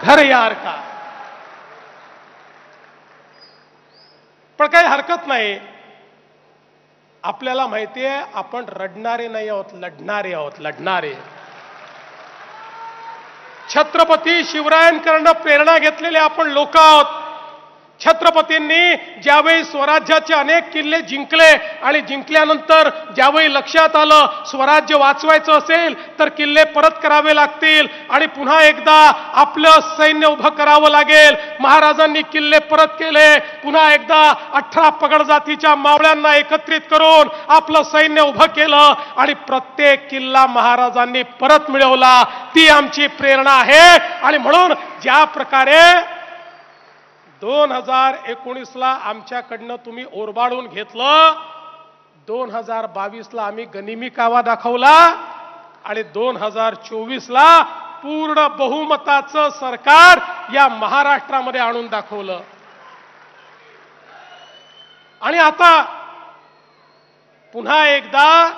घर यार का. पण काही हरकत नाही. आपल्याला माहितीये आपण रडणारे नाही आहोत, लढणारे आहोत. लढणारे. छत्रपती शिवरायांकडून प्रेरणा घेतलेले आपण लोक आहोत. छत्रपतींनी ज्यावेळी स्वराज्याचे अनेक किल्ले जिंकले आणि जिंकल्यानंतर ज्यावेळी लक्षात आलं स्वराज्य वाचवायचं असेल तर किल्ले परत करावे लागतील आणि पुन्हा एकदा आपलं सैन्य उभं करावं लागेल. महाराजांनी किल्ले परत केले. पुन्हा एकदा 18 पगड जातीच्या मावळ्यांना एकत्रित करून आपलं सैन्य उभं केलं आणि प्रत्येक किल्ला महाराजांनी परत मिळवला. ती आमची प्रेरणा आहे. आणि म्हणून ज्या प्रकारे 2019ला आमच्याकडनं तुम्ही ओरबाडून घेतलं, 2022ला आम्ही गनिमी कावा दाखवला आणि 2024ला पूर्ण बहुमताचं सरकार या महाराष्ट्रामध्ये आणून दाखवलं. आणि आता पुन्हा एकदा